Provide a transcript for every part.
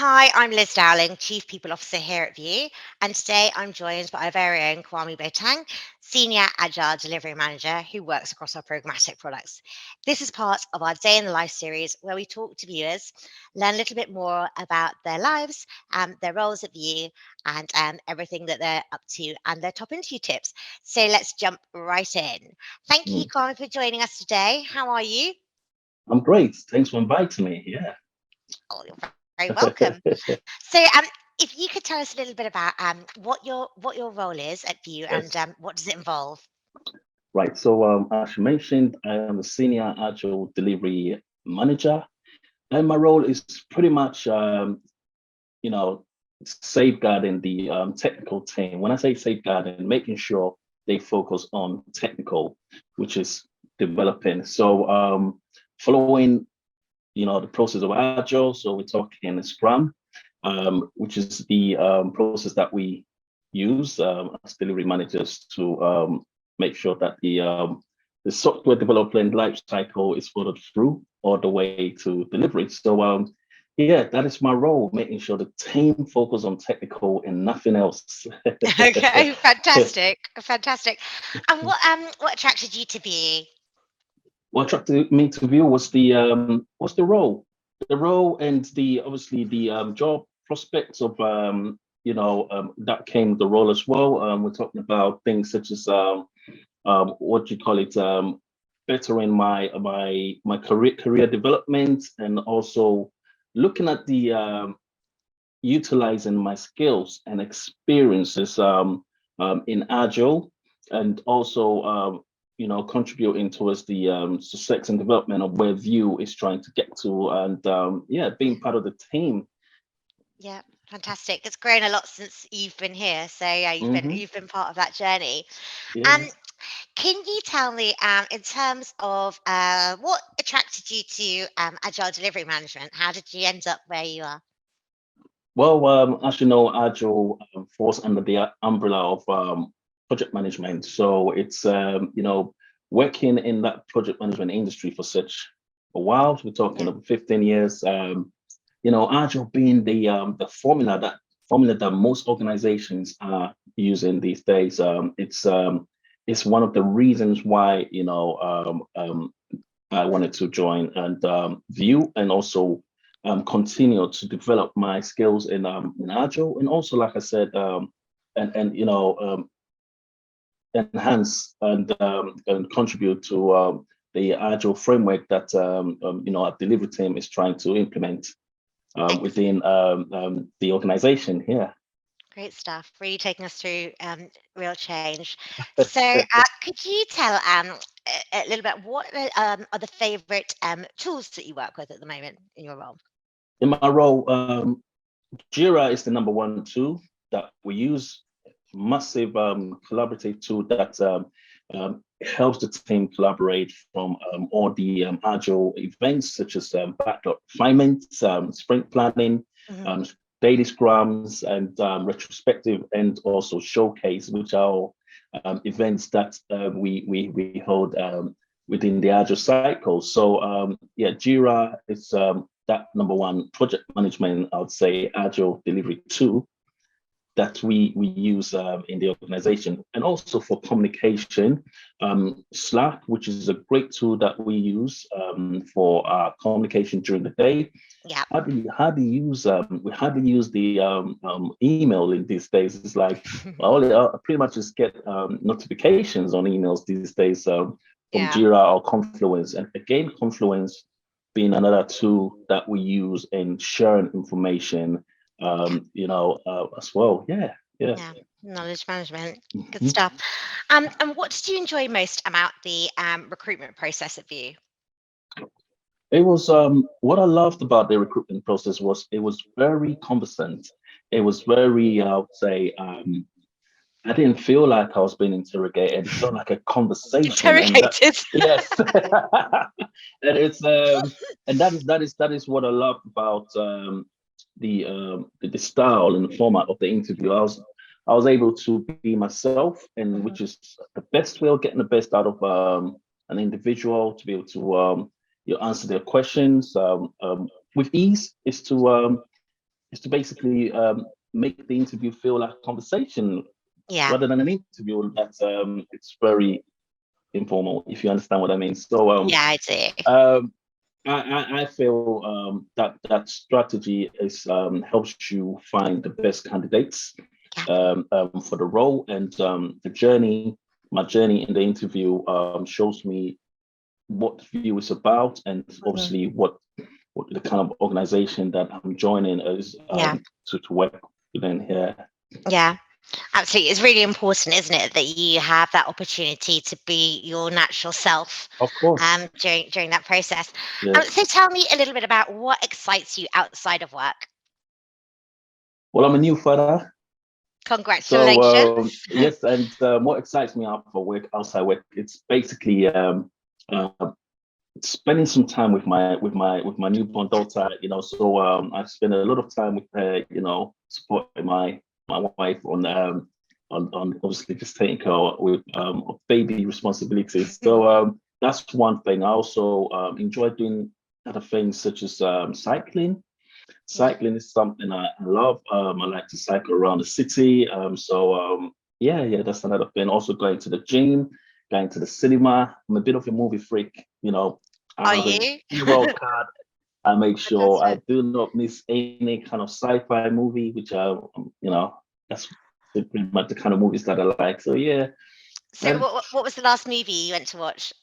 Hi, I'm Liz Dowling, Chief People Officer here at VIOOH, and today I'm joined by our very own Kwame Boateng, Senior Agile Delivery Manager who works across our programmatic products. This is part of our Day in the Life series where we talk to viewers, learn a little bit more about their lives, their roles at VIOOH, and everything that they're up to and their top interview tips. So let's jump right in. Thank you, Mm. Kwame, for joining us today. How are you? I'm great. Thanks for inviting me. Yeah. Oh, you're very welcome. So, if you could tell us a little bit about what your role is at VIOOH and Yes. what does it involve? Right. So, as you mentioned, I am a senior agile delivery manager, and my role is pretty much, you know, safeguarding the technical team. When I say safeguarding, making sure they focus on technical, which is developing. So, following, the process of agile. So we're talking Scrum, which is the process that we use as delivery managers to make sure that the software development life cycle is followed through all the way to delivery. So yeah, that is my role, making sure the team focus on technical and nothing else. Okay, fantastic, fantastic. And what attracted you to VIOOH? What attracted me to view was the role and the obviously the job prospects of that came with the role as well. We're talking about things such as what you call it, bettering my career development, and also looking at the utilizing my skills and experiences in Agile, and also contributing towards the success and development of where VIOOH is trying to get to, and yeah, being part of the team. Yeah, fantastic. It's grown a lot since you've been here. So yeah, you've been Hmm. you've been part of that journey. Um, Yeah. can you tell me, in terms of what attracted you to agile delivery management? How did you end up where you are? Well, as you know, Agile falls under the umbrella of project management. So it's working in that project management industry for such a while. We're talking Yeah, of 15 years. Agile being the formula that most organizations are using these days. It's one of the reasons why I wanted to join and view, and also continue to develop my skills in Agile, and also, like I said, and enhance and contribute to the Agile framework that our delivery team is trying to implement excellent. within the organization here. Great stuff. Really taking us through real change. So, could you tell a little bit what are the favorite tools that you work with at the moment in your role? In my role, Jira is the number one tool that we use. Massive collaborative tool that helps the team collaborate from all the agile events such as backlog refinement, sprint planning, Hmm. um, daily scrums, and retrospective, and also showcase, which are all events that we hold within the agile cycle. So yeah, Jira is that number one project management, I would say, agile delivery tool that we use in the organization, and also for communication. Slack, which is a great tool that we use for communication during the day. Yeah. How do you use we hardly use the email in these days. It's like I pretty much just get notifications on emails these days from Yeah. Jira or Confluence, and again, Confluence being another tool that we use in sharing information Yeah. as well. Yeah, yeah. Yeah. Knowledge management. Good Mhm. stuff. And what did you enjoy most about the recruitment process at VIOOH? It was what I loved about the recruitment process was it was very conversant. It was very, I would say, I didn't feel like I was being interrogated. It felt like a conversation, and that, Interrogated. yes, and it's and that is what I love about the style and the format of the interview. I was able to be myself, and which Mhm. is the best way of getting the best out of an individual, to be able to answer their questions with ease, is is to basically make the interview feel like a conversation Yeah. rather than an interview that's it's very informal, if you understand what I mean. So Yeah, I do. um, I feel that strategy is helps you find the best candidates Yeah. for the role, and the journey. My journey in the interview shows me what VIOOH is about, and Mhm. obviously what the kind of organization that I'm joining is Yeah. to work within here. Yeah. Absolutely. It's really important, isn't it, that you have that opportunity to be your natural self Of course, during that process. So yes. tell me a little bit about what excites you outside of work. Well, I'm a new father, so Congratulations. yes, and what excites me out for work, outside work, it's basically uh, spending some time with my newborn daughter. So I spend a lot of time with her. Supporting my wife on obviously just taking care with of baby responsibilities. So that's one thing. I also enjoy doing other things such as cycling. Yeah. Cycling is something I love. I like to cycle around the city. Yeah, that's another thing. Also going to the gym, going to the cinema. I'm a bit of a movie freak. I Are have a you? hero card. I make sure I Fantastic. do not miss any kind of sci-fi movie, which that's pretty much the kind of movies that I like. So yeah, So and what was the last movie you went to watch?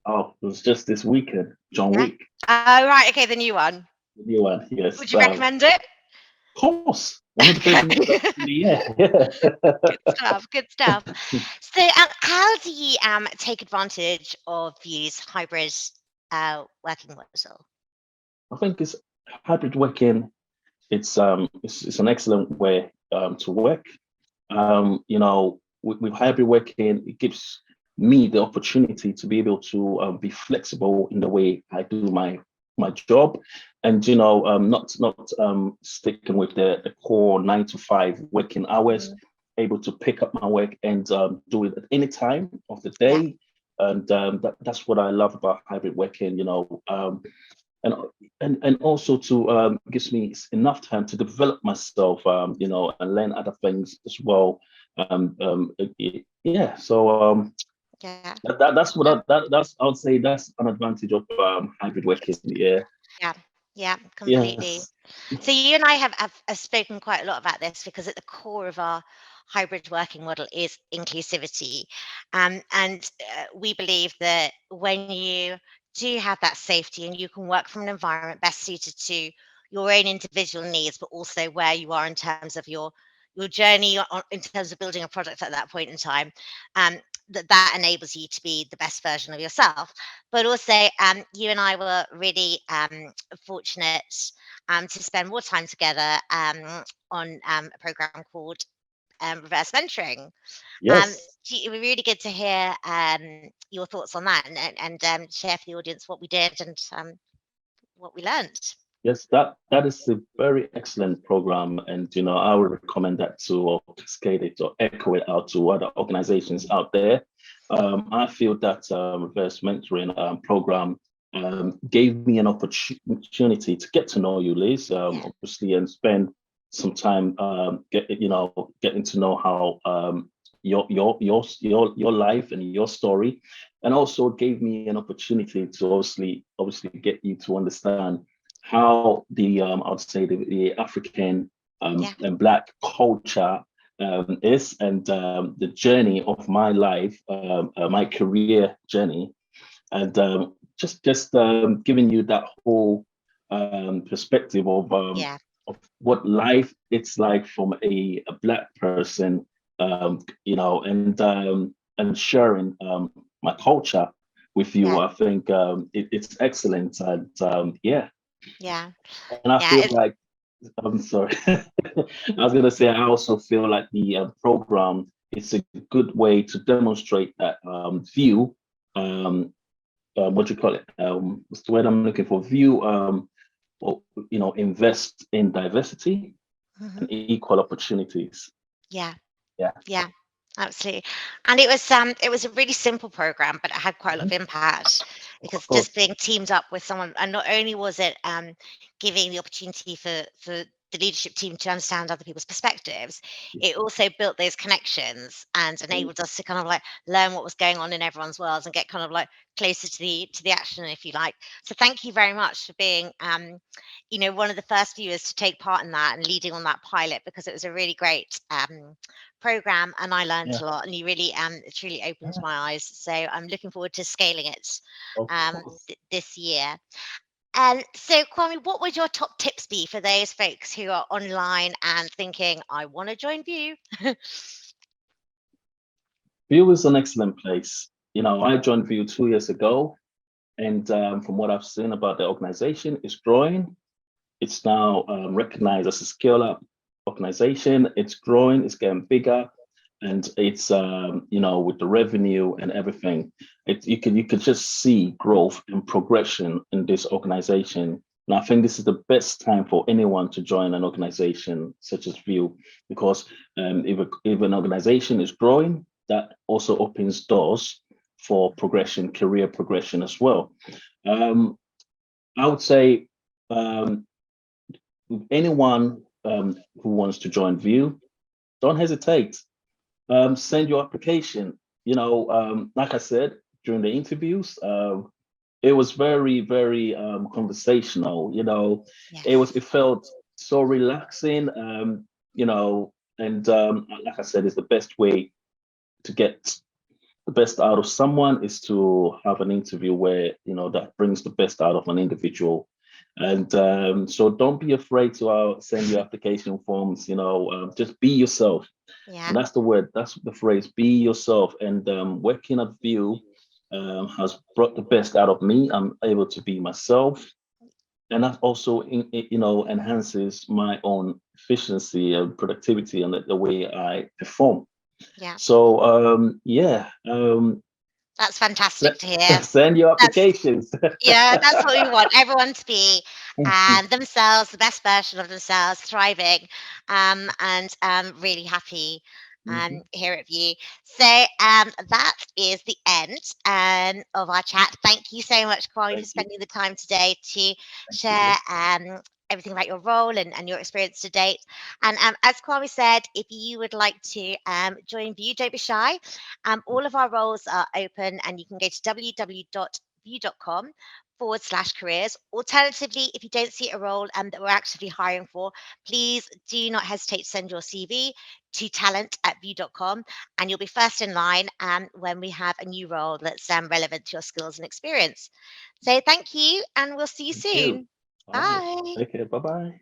oh, it was just this weekend, John Yeah. Wick, Oh, right. Okay, the new one. the new one. Yes, Would you recommend it? of course, one of the best movies I've seen in a year. Yeah. Good stuff. Good stuff. So, how do you take advantage of VIOOH's hybrid working model? I think it's hybrid working. It's an excellent way to work. With hybrid working, it gives me the opportunity to be able to be flexible in the way I do my job, and not sticking with the core 9 to 5 working hours. Mhm. Able to pick up my work and do it at any time of the Yeah. day, and that's what I love about hybrid working. And and also to gives me enough time to develop myself, and learn other things as well. Yeah, so Yeah. that's what that's I would say that's an advantage of hybrid working. Yeah, Yeah. Yeah. Completely. yes, So you and I have spoken quite a lot about this because at the core of our hybrid working model is inclusivity, and we believe that when you do have that safety and you can work from an environment best suited to your own individual needs, but also where you are in terms of your journey in terms of building a product at that point in time, um, that enables you to be the best version of yourself. But also, you and I were really fortunate to spend more time together on a program called reverse mentoring. yes, It would be really good to hear your thoughts on that and share for the audience what we did and what we learned. yes. That is a very excellent program, and I would recommend that to or cascade it or echo it out to other organizations out there. I feel that reverse mentoring program gave me an opportunity to get to know you, Liz, Yeah, obviously, and spend some time getting to know how your life and your story, and also gave me an opportunity to obviously get you to understand how the I'd say the African yeah, and Black culture is, and the journey of my life, my career journey, and just giving you that whole perspective yeah, of what life it's like from a Black person, and sharing my culture with you. yeah, I think it's excellent, and yeah, yeah, and I yeah. feel like I'm sorry. I was gonna say I also feel like the program is a good way to demonstrate that view. Um, what do you call it? What's the word I'm looking for? View. Or, invest in diversity Mhm. and equal opportunities. Yeah, Yeah, yeah, absolutely. And it was a really simple program, but it had quite a lot mhm, of impact of because just course. being teamed up with someone, and not only was it giving the opportunity for the leadership team to understand other people's perspectives, Yeah. it also built those connections and enabled us to kind of like learn what was going on in everyone's worlds and get kind of like closer to the action, if you like. So thank you very much for being one of the first viewers to take part in that and leading on that pilot, because it was a really great program and I learned Yeah. a lot, and you really it truly opened Yeah. my eyes. So I'm looking forward to scaling it Of course. this year. And so, Kwame, what would your top tips be for those folks who are online and thinking, I want to join View? Vue is an excellent place. I joined Vue 2 years ago, and from what I've seen about the organization, it's growing. It's now recognized as a scale-up organization. It's growing. It's getting bigger, and it's with the revenue and everything, you can just see growth and progression in this organization. And I think this is the best time for anyone to join an organization such as Vue, because if an organization is growing, that also opens doors for progression, career progression as well. Um, I would say um, anyone who wants to join Vue, don't hesitate. Send your application. Like I said during the interviews, it was very, very conversational. Yes. It felt so relaxing. And like I said, it's the best way to get the best out of someone is to have an interview where that brings the best out of an individual. And so don't be afraid to send your application forms. Just be yourself, Yeah. and that's the word, that's the phrase, be yourself. And working at Vue has brought the best out of me. I'm able to be myself, and that also enhances my own efficiency and productivity and the way I perform. Yeah. So yeah, That's fantastic to hear. send your That's applications. Yeah, that's what we want. Everyone to be themselves, the best version of themselves, thriving, and really happy Mhm. here at View. So that is the end of our chat. Thank you so much, Kwame, for Thank you. spending the time today to Thank share you. everything about your role and your experience to date. And as Kwame said, if you would like to join View, don't be shy. All of our roles are open, and you can go to www.view.com/careers. Alternatively, if you don't see a role that we're actively hiring for, please do not hesitate to send your CV to talent@view.com, and you'll be first in line when we have a new role that's relevant to your skills and experience. So thank you, and we'll see you Thank you. soon. All right. Bye. Take care. Bye bye.